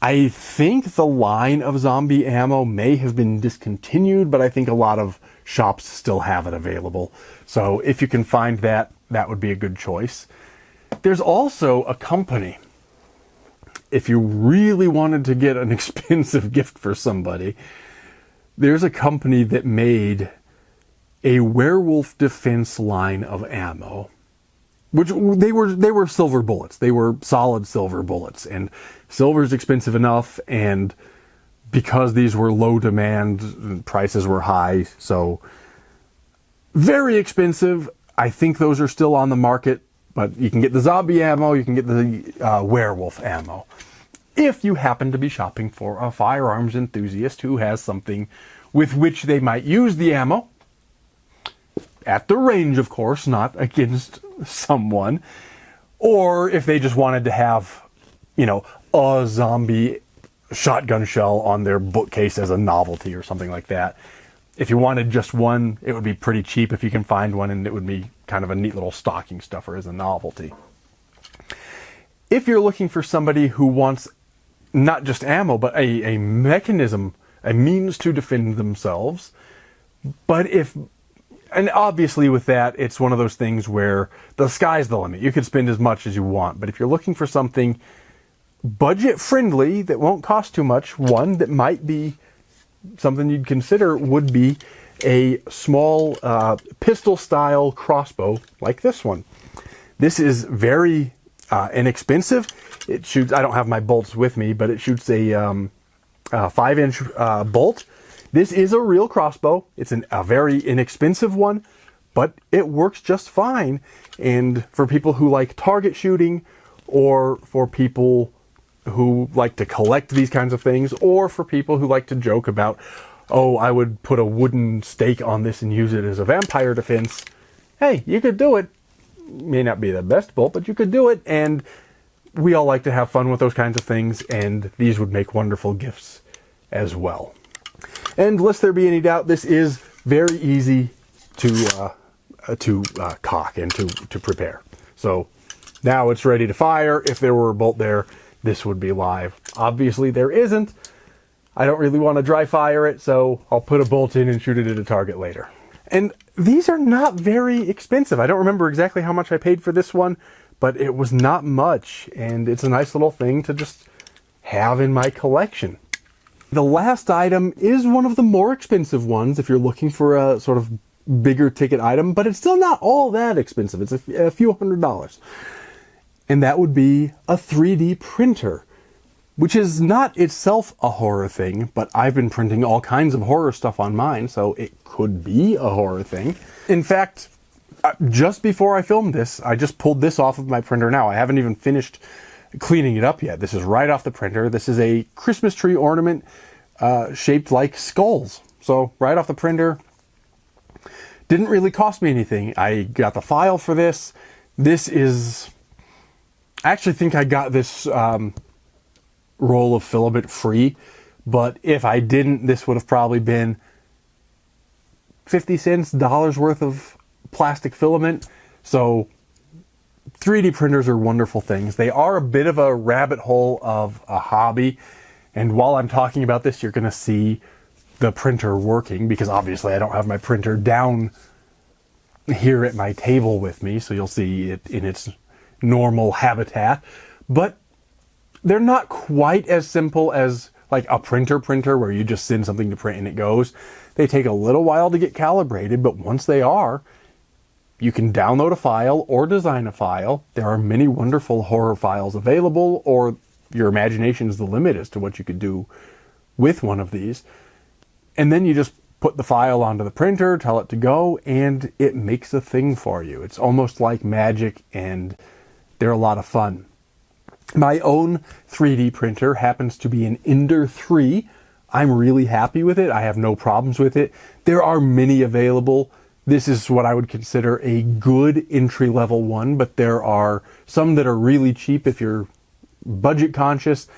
I think the line of zombie ammo may have been discontinued, but I think a lot of shops still have it available. So if you can find that, that would be a good choice. There's also a company, if you really wanted to get an expensive gift for somebody, there's a company that made a werewolf defense line of ammo, which they were silver bullets. They were solid silver bullets, and silver's expensive enough, and because these were low demand, prices were high, so very expensive. I think those are still on the market, but you can get the zombie ammo, you can get the werewolf ammo. If you happen to be shopping for a firearms enthusiast who has something with which they might use the ammo, at the range, of course, not against someone, or if they just wanted to have, you know, a zombie shotgun shell on their bookcase as a novelty or something like that. If you wanted just one, it would be pretty cheap if you can find one, and it would be kind of a neat little stocking stuffer as a novelty. If you're looking for somebody who wants not just ammo, but a mechanism, a means to defend themselves, and obviously with that, it's one of those things where the sky's the limit. You can spend as much as you want, but if you're looking for something budget friendly that won't cost too much, one that might be something you'd consider would be a small pistol style crossbow like this one. This is very inexpensive. It shoots, I don't have my bolts with me, but it shoots a 5-inch bolt. This is a real crossbow. It's a very inexpensive one, but it works just fine. And for people who like target shooting, or for people who like to collect these kinds of things, or for people who like to joke about, oh, I would put a wooden stake on this and use it as a vampire defense. Hey, you could do it. May not be the best bolt, but you could do it. And we all like to have fun with those kinds of things, and these would make wonderful gifts as well. And lest there be any doubt, this is very easy to cock and to prepare. So now it's ready to fire. If there were a bolt there, this would be live. Obviously there isn't. I don't really want to dry fire it, so I'll put a bolt in and shoot it at a target later. And these are not very expensive. I don't remember exactly how much I paid for this one, but it was not much, and it's a nice little thing to just have in my collection. The last item is one of the more expensive ones if you're looking for a sort of bigger ticket item, but it's still not all that expensive. It's a few $100s. And that would be a 3D printer, which is not itself a horror thing, but I've been printing all kinds of horror stuff on mine, so it could be a horror thing. In fact, just before I filmed this, I just pulled this off of my printer now. I haven't even finished cleaning it up yet. This is right off the printer. This is a Christmas tree ornament shaped like skulls. So right off the printer. Didn't really cost me anything. I got the file for this. This is... I actually think I got this roll of filament free, but if I didn't, this would have probably been 50 cents, dollars worth of plastic filament. So 3D printers are wonderful things. They are a bit of a rabbit hole of a hobby. And while I'm talking about this, you're going to see the printer working, because obviously I don't have my printer down here at my table with me. So you'll see it in its normal habitat, but they're not quite as simple as like a printer where you just send something to print and it goes. They take a little while to get calibrated, but once they are, you can download a file or design a file. There are many wonderful horror files available, or your imagination is the limit as to what you could do with one of these. And then you just put the file onto the printer, tell it to go, and it makes a thing for you. It's almost like magic, and they're a lot of fun. My own 3D printer happens to be an Ender 3. I'm really happy with it. I have no problems with it. There are many available. This is what I would consider a good entry-level one, but there are some that are really cheap if you're budget conscious.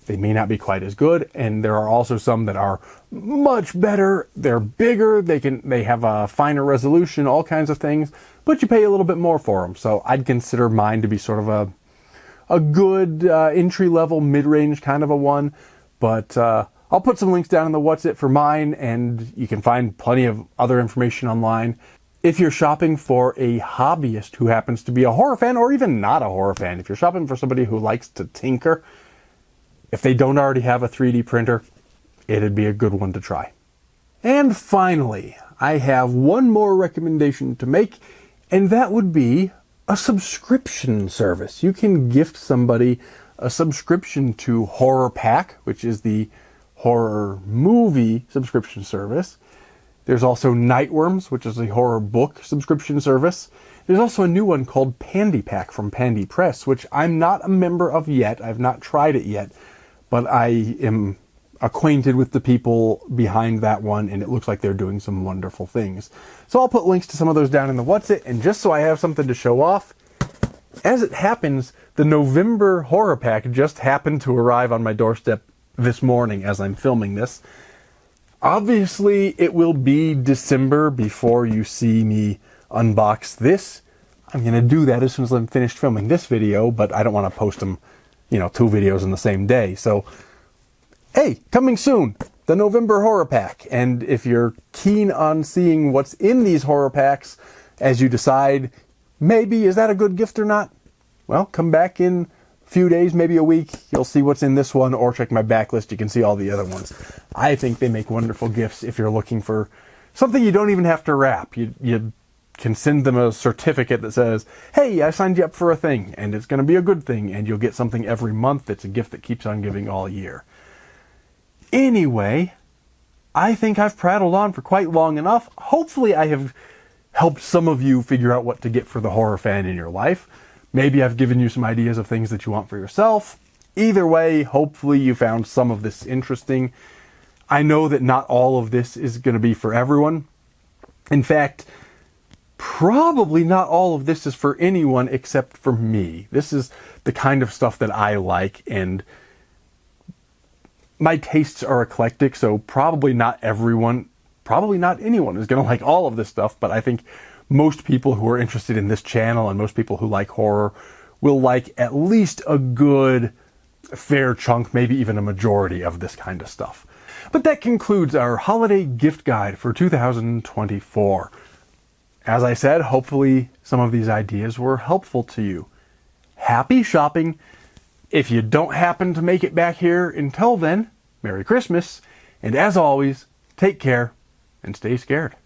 They may not be quite as good, and there are also some that are much better. They're bigger, they have a finer resolution, all kinds of things, but you pay a little bit more for them. So I'd consider mine to be sort of a good entry-level, mid-range kind of a one. But I'll put some links down in the What's It for mine, and you can find plenty of other information online. If you're shopping for a hobbyist who happens to be a horror fan, or even not a horror fan, if you're shopping for somebody who likes to tinker, if they don't already have a 3D printer, it'd be a good one to try. And finally, I have one more recommendation to make, and that would be a subscription service. You can gift somebody a subscription to Horror Pack, which is the horror movie subscription service. There's also Nightworms, which is a horror book subscription service. There's also a new one called Pandy Pack from Pandy Press, which I'm not a member of yet. I've not tried it yet, but I am acquainted with the people behind that one, and it looks like they're doing some wonderful things. So I'll put links to some of those down in the What's It, and just so I have something to show off, as it happens, the November Horror Pack just happened to arrive on my doorstep this morning as I'm filming this. Obviously, it will be December before you see me unbox this. I'm going to do that as soon as I'm finished filming this video, but I don't want to post them, you know, 2 videos in the same day. So, hey, coming soon, the November Horror Pack. And if you're keen on seeing what's in these horror packs as you decide, maybe, is that a good gift or not? Well, come back in a few days, maybe a week. You'll see what's in this one, or check my backlist. You can see all the other ones. I think they make wonderful gifts if you're looking for something you don't even have to wrap. You can send them a certificate that says, hey, I signed you up for a thing, and it's going to be a good thing, and you'll get something every month. It's a gift that keeps on giving all year. Anyway, I think I've prattled on for quite long enough. Hopefully I have helped some of you figure out what to get for the horror fan in your life. Maybe I've given you some ideas of things that you want for yourself. Either way, hopefully you found some of this interesting. I know that not all of this is going to be for everyone. In fact, probably not all of this is for anyone except for me. This is the kind of stuff that I like, and my tastes are eclectic, so probably not everyone, probably not anyone is going to like all of this stuff, but I think most people who are interested in this channel and most people who like horror will like at least a good fair chunk, maybe even a majority of this kind of stuff. But that concludes our holiday gift guide for 2024. As I said, hopefully some of these ideas were helpful to you. Happy shopping. If you don't happen to make it back here until then, Merry Christmas, and as always, take care and stay scared.